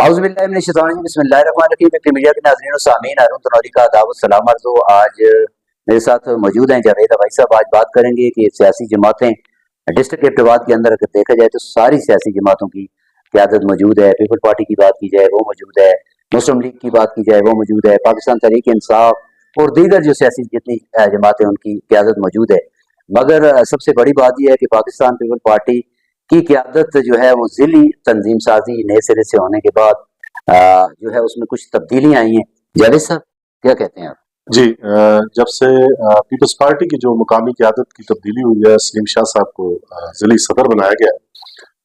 औज़ुबिल्लाहि बिस्मिल्लाहिर्रहमानिर्रहीम। Victory media के नाज़रीन और सामीन, हारून तनौरी का दावत सलाम अर्ज़ हो। आज मेरे साथ मौजूद हैं जावेद भाई साहब। आज बात करेंगे कि सियासी जमातें डिस्ट्रिक्ट एबटाबाद के अंदर अगर देखा जाए तो सारी सियासी जमातों की क़यादत मौजूद है। पीपल पार्टी की बात की जाए वो मौजूद है, मुस्लिम लीग की बात की जाए वो मौजूद है, पाकिस्तान तहरीक इंसाफ और दीगर जो सियासी जितनी जमातें उनकी क़यादत मौजूद है। मगर सबसे बड़ी बात यह है कि पाकिस्तान पीपल पार्टी की क़यादत जो है वो ज़िली तंजीम साजी नए सिरे से होने के बाद जो है उसमें कुछ तब्दीलियां आई हैं। जावेद साहब क्या कहते हैं आप? जी, जब से पीपल्स पार्टी की जो मुकामी क़यादत की तब्दीली हुई है, सलीम शाह साहब को ज़िली सदर बनाया गया,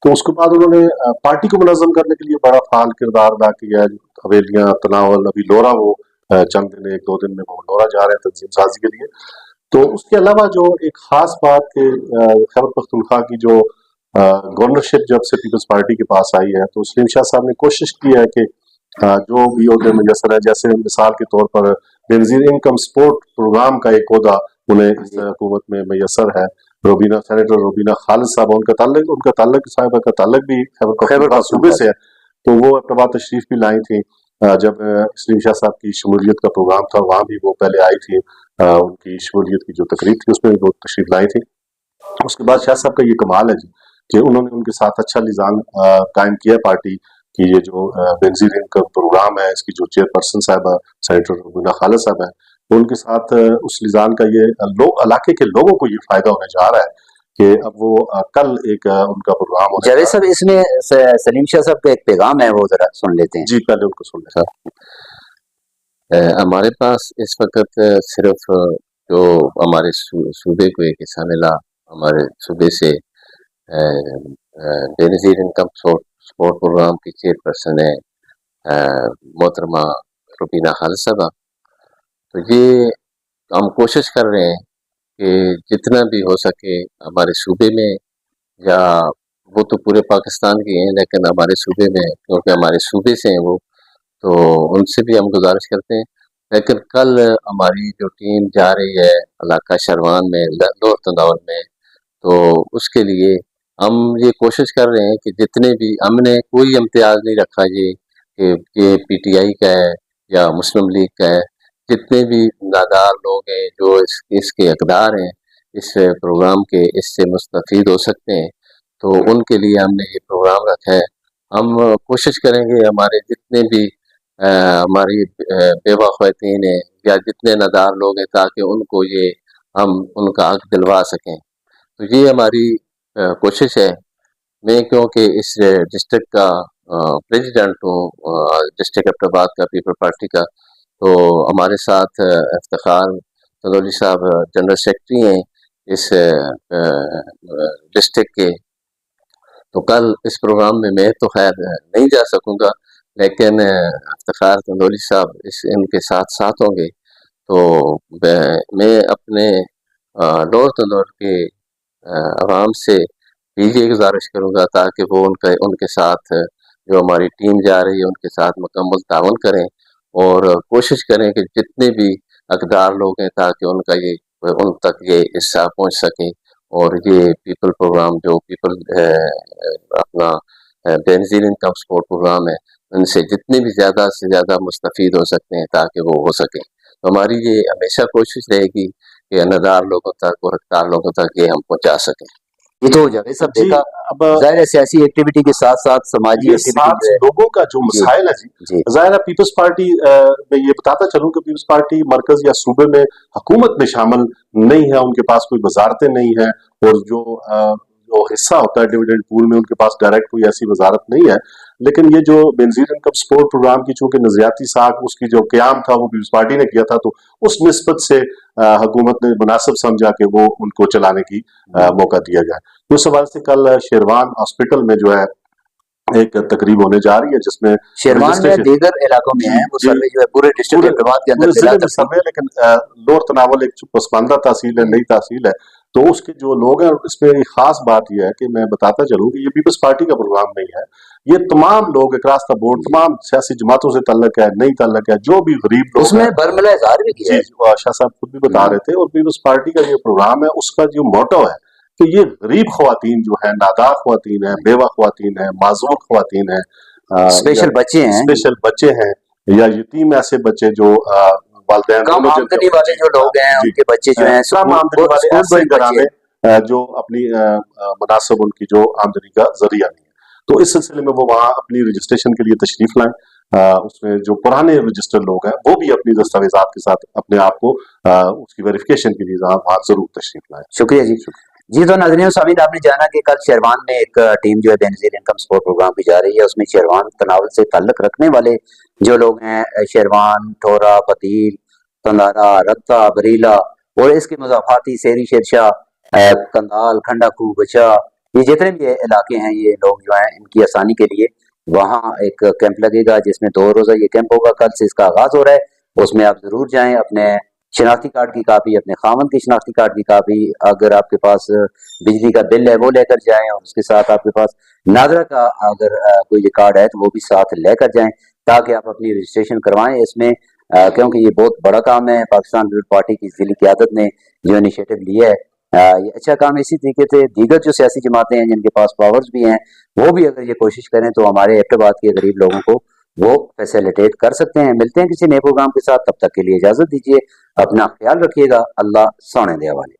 तो उसके बाद उन्होंने पार्टी को मुनज़्ज़म करने के लिए बड़ा फ़ाल किरदार अदा किया है। हवेलियाँ, तनावल, अभी लोरा वो चंद दिन 1-2 दिन में वो लोरा जा रहे हैं तंजीम साजी के लिए। तो उसके अलावा जो एक ख़ास बात कि खैबर पख्तूनख्वा की जो गवर्नरशिप जब से पीपल्स पार्टी के पास आई है, तो सलीम शाह साहब ने कोशिश की है कि जो भी ओहदे मुयस्सर है, जैसे मिसाल के तौर पर बेनज़ीर इनकम सपोर्ट प्रोग्राम का एक ओहदा उन्हें इस हुकूमत में मुयस्सर है। रोबीना सेनेटर रोबीना खालिद साहब, उनका ताल्लुक साहिबा का ताल्लुक भी खैबर पख्तूनख्वा सूबे से है, तो वो एबटाबाद तशरीफ भी लाई थी। जब सलीम शाह साहब की शमूलियत का प्रोग्राम था, वहाँ भी वो पहले आई थी। उनकी शमूलियत की जो तकरीब थी उसमें भी वो तशरीफ लाई थी। उसके बाद शाह साहब का ये कमाल है जी कि उन्होंने उनके साथ अच्छा लिजान कायम किया पार्टी की। ये जो बेनज़ीर इनकम प्रोग्राम है, इसकी जो चेयरपर्सन साहबा सेनेटर रुबीना खालिद साहब हैं, तो उनके साथ उस लिजान का ये इलाके के लोगों को ये फायदा होने जा रहा है कि अब वो कल एक उनका प्रोग्राम होने जावेद साहब, इसमें सलीम शाह साहब का एक पैगाम है, वो जरा सुन लेते हैं। जी, पहले उनको सुन लेते हैं। हमारे पास इस वक्त सिर्फ जो हमारे सूबे को एक हिस्सा मिला, हमारे सूबे से बेनज़ीर इनकम सपोर्ट प्रोग्राम की चेयरपर्सन है मोहतरमा रुबीना खालिद साहबा। तो ये हम कोशिश कर रहे हैं कि जितना भी हो सके हमारे सूबे में, या वो तो पूरे पाकिस्तान के हैं लेकिन हमारे सूबे में, क्योंकि हमारे सूबे से हैं वो, तो उनसे भी हम गुजारिश करते हैं। लेकिन कल हमारी जो टीम जा रही है इलाका शरवान में, लोअर तंदावर में, तो उसके लिए हम ये कोशिश कर रहे हैं कि जितने भी, हमने कोई इम्तियाज़ नहीं रखा ये पीटीआई का है या मुस्लिम लीग का है। जितने भी नादार लोग हैं जो इसके हकदार हैं, इस प्रोग्राम के, इससे मुस्तफ़ीद हो सकते हैं, तो उनके लिए हमने ये प्रोग्राम रखा है। हम कोशिश करेंगे हमारे जितने भी हमारी बेवा ख़वातीन हैं या जितने नादार लोग हैं, ताकि उनको ये हम उनका हक दिलवा सकें। तो ये हमारी कोशिश है। मैं क्योंकि इस डिस्ट्रिक्ट का प्रेसिडेंट हूँ, डिस्ट्रिक्ट एबटाबाद का पीपल पार्टी का, तो हमारे साथ इफ्तिखार तंदौली साहब जनरल सेक्रेटरी हैं इस डिस्ट्रिक्ट के। तो कल इस प्रोग्राम में मैं तो खैर नहीं जा सकूँगा, लेकिन इफ्तिखार तंदौली साहब इनके साथ होंगे। तो मैं अपने लोअर तंदौर के आवाम से भी ये गुजारिश करूँगा ताकि वो उनके साथ जो हमारी टीम जा रही है उनके साथ मुकम्मल ताउन करें और कोशिश करें कि जितने भी हकदार लोग हैं ताकि उन तक ये हिस्सा पहुँच सके। और ये पीपल प्रोग्राम जो अपना बेनज़ीर इनकम सपोर्ट प्रोग्राम है, उनसे जितने भी ज़्यादा से ज़्यादा मुस्तफ़ीद हो सकते हैं ताकि वो हो सके। तो हमारी ये हमेशा कोशिश रहेगी कि नादार लोगों तक और हकदार लोगों तक ये हम पहुँचा सकें। ये तो जावेद साहब देखा, अब ज़ाहिर है सियासी एक्टिविटी के साथ साथ समाजी एक्टिविटी लोगों का जो मसाइल है जी, ज़ाहिर है पीपल्स पार्टी में ये बताता चलूं कि पीपल्स पार्टी मरकज या सूबे में हुकूमत में शामिल नहीं है, उनके पास कोई वजारतें नहीं है, और जो हिस्सा होता है डिविडेंड पूल में उनके पास डायरेक्ट कोई ऐसी वजारत नहीं है। लेकिन ये जो बेनज़ीर इनकम सपोर्ट प्रोग्राम की चूंकि नजरियाती साख उसकी जो क़याम था वो पीपल्स पार्टी ने किया था, तो उस निस्बत से हुकूमत ने मुनासिब समझा कि वो उनको चलाने की मौका दिया जाए। तो उस सवाल से कल शेरवान हॉस्पिटल में जो है एक तकरीब होने जा रही है, जिसमें शेरवान में दीगर इलाकों में है वो सर्वे जो है पूरे डिस्ट्रिक्ट एबटाबाद के अंदर सर्वे, लेकिन लोअर तनावल एक पसमानदा तहसील है, नई तहसील है, तो उसके जो लोग हैं इसमें खास बात यह है कि मैं बताता चलूं कि ये पीपल्स पार्टी का प्रोग्राम नहीं है। ये तमाम लोग अक्रॉस द बोर्ड तमाम सियासी जमातों से ताल्लुक है, नहीं ताल्लुक है, जो भी गरीब लोग उसमें बरमला इज़हार भी किया है, शाह साहब खुद भी बता रहे थे। और पीपल्स पार्टी का जो प्रोग्राम है उसका जो मोटो है कि ये गरीब ख्वातीन जो है, नादार ख्वातीन है, बेवा ख्वातीन है, माजूर ख्वातीन है, स्पेशल बच्चे हैं, स्पेशल बच्चे हैं या यतीम ऐसे बच्चे जो वालिदैन कम दोनों जिनके आमदनी वाले जो लोग हैं जी, उनके बच्चे जो हैं कम आमदनी वाले स्कूल ऐसे गोइंग बच्चे घराने जो अपनी मुनासिब उनकी जो आमदनी का जरिया नहीं है, तो इस सिलसिले में वो वहाँ अपनी रजिस्ट्रेशन के लिए तशरीफ लाएं। उसमें जो पुराने रजिस्टर्ड लोग हैं वो भी अपनी दस्तावेजात के साथ अपने आप को उसकी वेरिफिकेशन के लिए वहाँ जरूर तशरीफ लाएं। शुक्रिया जी। जी तो नाज़रीन सामीन, आपने जाना कि कल शेरवान में एक टीम जो है बेनज़ीर इनकम सपोर्ट प्रोग्राम की जा रही है, उसमें शेरवान तनावल से ताल्लुक़ रखने वाले जो लोग हैं शेरवान, ठोरा, पतील, कंदारा, रत्ता, बरीला और इसके मज़ाफ़ाती सेरी, शेरशाह, कंदाल, खंडाकू, बचा, ये जितने भी इलाके हैं ये लोग जो हैं इनकी आसानी के लिए वहाँ एक कैंप लगेगा जिसमें 2 रोज़ा ये कैंप होगा। कल से इसका आगाज़ हो रहा है, उसमें आप ज़रूर जाएँ। अपने शनाख्ती कार्ड की कापी, अपने खामन की शनाख्ती कार्ड की कापी, अगर आपके पास बिजली का बिल है वो लेकर जाएं और उसके साथ आपके पास नादरा का अगर कोई रिकॉर्ड है तो वो भी साथ लेकर जाएं ताकि आप अपनी रजिस्ट्रेशन करवाएं इसमें, क्योंकि ये बहुत बड़ा काम है। पाकिस्तान पीपल्स पार्टी की ज़िली क़यादत ने जो इनिशिएटिव लिया है ये अच्छा काम है। इसी तरीके से दीगर जो सियासी जमातें हैं जिनके पास पावर्स भी हैं वो भी अगर ये कोशिश करें तो हमारे एबटाबाद के गरीब लोगों को वो फैसिलिटेट कर सकते हैं। मिलते हैं किसी नए प्रोग्राम के साथ, तब तक के लिए इजाज़त दीजिए, अपना ख्याल रखिएगा। अल्लाह सोने दे हवाले।